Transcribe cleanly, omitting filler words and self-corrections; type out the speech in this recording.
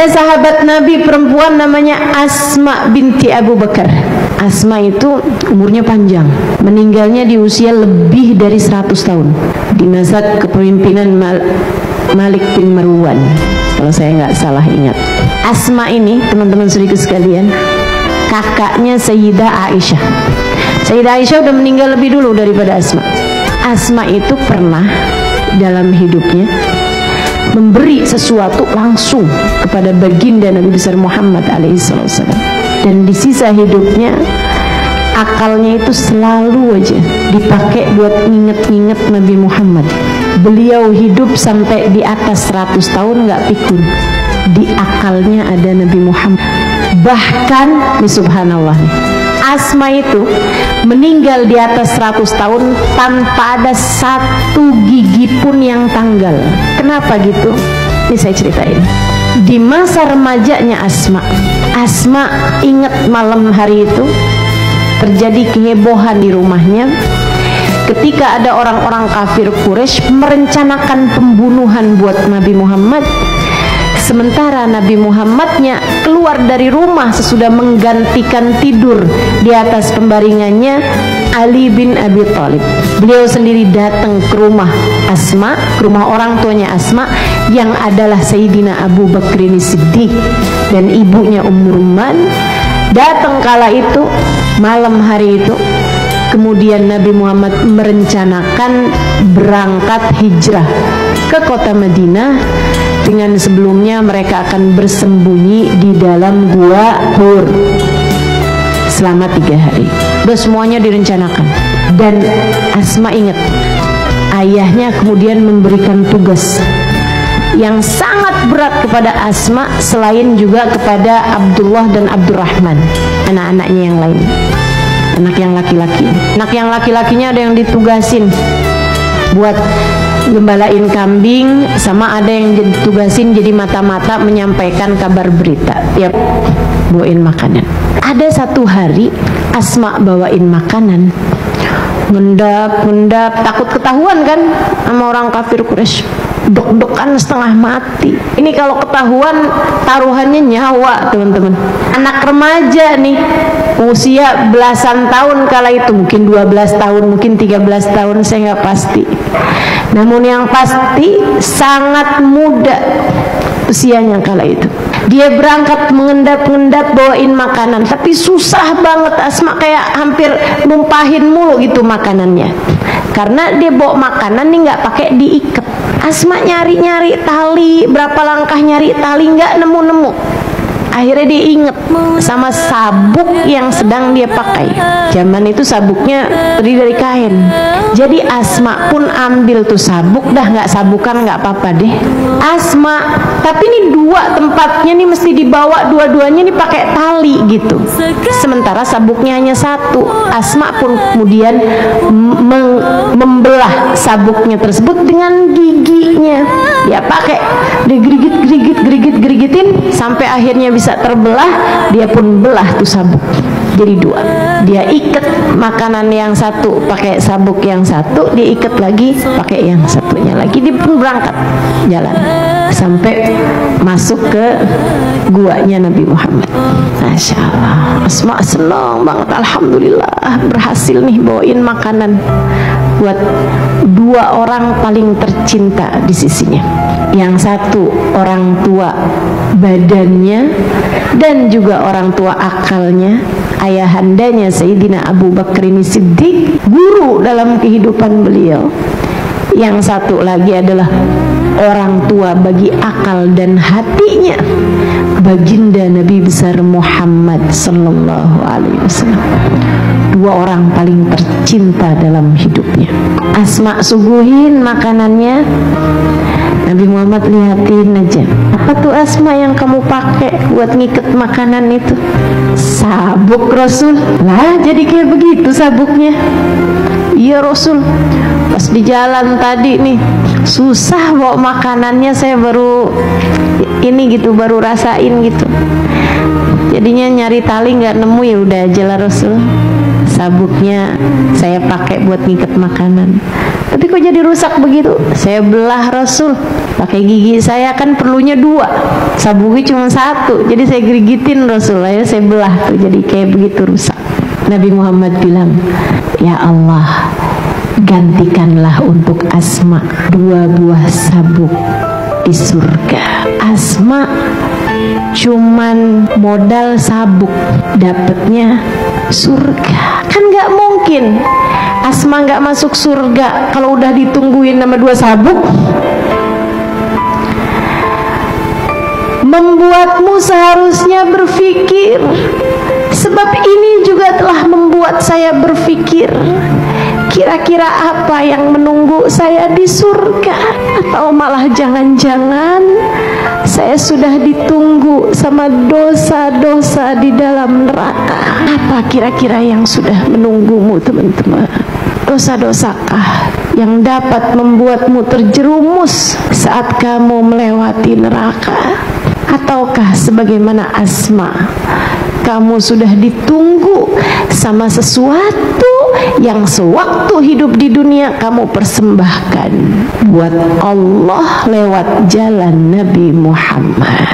Ada sahabat Nabi perempuan namanya Asma binti Abu Bakar. Asma itu umurnya panjang, meninggalnya di usia lebih dari 100 tahun di masa kepemimpinan Malik bin Marwan, kalau saya nggak salah ingat. Asma ini, teman-teman saudaraku sekalian, kakaknya Sayyidah Aisyah. Sayyidah Aisyah udah meninggal lebih dulu daripada Asma. Asma itu pernah dalam hidupnya memberi sesuatu langsung kepada baginda Nabi besar Muhammad alaihissalam, dan di sisa hidupnya akalnya itu selalu aja dipakai buat nginget-nginget Nabi Muhammad. Beliau hidup sampai di atas 100 tahun nggak pikun, di akalnya ada Nabi Muhammad. Bahkan nih subhanallah, Asma itu meninggal di atas 100 tahun tanpa ada satu gigi pun yang tanggal. Kenapa gitu? Ini saya ceritain. Di masa remajanya Asma ingat malam hari itu terjadi kehebohan di rumahnya ketika ada orang-orang kafir Quraisy merencanakan pembunuhan buat Nabi Muhammad. Sementara Nabi Muhammadnya keluar dari rumah sesudah menggantikan tidur di atas pembaringannya Ali bin Abi Thalib. Beliau sendiri datang ke rumah Asma, ke rumah orang tuanya Asma yang adalah Sayyidina Abu Bakrin Siddiq dan ibunya Ummu Ruman. Datang kala itu, malam hari itu, kemudian Nabi Muhammad merencanakan berangkat hijrah ke kota Madinah. Dengan sebelumnya mereka akan bersembunyi di dalam gua Hur selama 3 hari. Udah semuanya direncanakan. Dan Asma ingat, ayahnya kemudian memberikan tugas yang sangat berat kepada Asma, selain juga kepada Abdullah dan Abdurrahman, anak-anaknya yang lain, anak yang laki-laki. Anak yang laki-lakinya ada yang ditugasin buat gembalain kambing, sama ada yang ditugasin jadi mata-mata menyampaikan kabar berita, tiap bawain makanan. Ada satu hari Asma bawain makanan, ngendap, takut ketahuan kan sama orang kafir Quraisy, dok-dokan setengah mati. Ini kalau ketahuan taruhannya nyawa, teman-teman. Anak remaja nih, usia belasan tahun kala itu, mungkin 12 tahun, mungkin 13 tahun, saya nggak pasti. Namun yang pasti sangat muda usianya kala itu. Dia berangkat mengendap-endap bawain makanan, tapi susah banget. Asma kayak hampir numpahin mulu gitu makanannya, karena dia bawa makanan nih nggak pakai diikat. Asma nyari-nyari tali, berapa langkah nyari tali nggak nemu-nemu. Akhirnya dia inget sama sabuk yang sedang dia pakai. Zaman itu sabuknya terdiri dari kain. Jadi Asma pun ambil tuh sabuk, dah nggak sabukan nggak apa-apa deh. Asma, tapi ini dua tempatnya nih mesti dibawa dua-duanya nih pakai tali gitu. Sementara sabuknya hanya satu. Asma pun kemudian membelah sabuknya tersebut dengan giginya. Dia pakai, dia gerigitin sampai akhirnya bisa terbelah. Dia pun belah tuh sabuk jadi dua. Dia ikat makanan yang satu pakai sabuk yang satu, dia ikat lagi pakai yang satunya lagi. Dia pun berangkat jalan sampai masuk ke guanya Nabi Muhammad. Masya Allah, Asma senang banget, alhamdulillah berhasil nih bawain makanan buat dua orang paling tercinta di sisinya. Yang satu orang tua badannya dan juga orang tua akalnya, ayahandanya Sayyidina Abu Bakrin Siddiq, guru dalam kehidupan beliau. Yang satu lagi adalah orang tua bagi akal dan hatinya, baginda Nabi besar Muhammad sallallahu alaihi wasallam. Dua orang paling tercinta dalam hidupnya. Asma suguhin makanannya, Nabi Muhammad lihatin aja. Apa tuh Asma yang kamu pakai buat ngikat makanan itu? Sabuk Rasul. Lah jadi kayak begitu sabuknya. Iya Rasul, pas di jalan tadi nih susah bawa makanannya, saya baru ini gitu, baru rasain gitu. Jadinya nyari tali nggak nemu, ya udah aja lah Rasul. sabuknya saya pakai buat ngikat makanan, tapi kok jadi rusak begitu? Saya belah Rasul pakai gigi saya, kan perlunya 2, sabuknya cuma 1, jadi saya gigitin Rasul, ya saya belah tuh, jadi kayak begitu rusak. Nabi Muhammad bilang, ya Allah, gantikanlah untuk Asma 2 buah sabuk di surga. Asma cuman modal sabuk, dapatnya surga. Kan gak mungkin Asma gak masuk surga kalau udah ditungguin sama 2 sabuk. Membuatmu seharusnya berpikir, sebab ini juga telah membuat saya berpikir, kira-kira apa yang menunggu saya di surga? Atau malah jangan-jangan saya sudah ditunggu sama dosa-dosa di dalam neraka? Apa kira-kira yang sudah menunggumu, teman-teman? Dosa-dosakah yang dapat membuatmu terjerumus saat kamu melewati neraka? Ataukah sebagaimana Asma, kamu sudah ditunggu sama sesuatu yang sewaktu hidup di dunia kamu persembahkan buat Allah lewat jalan Nabi Muhammad?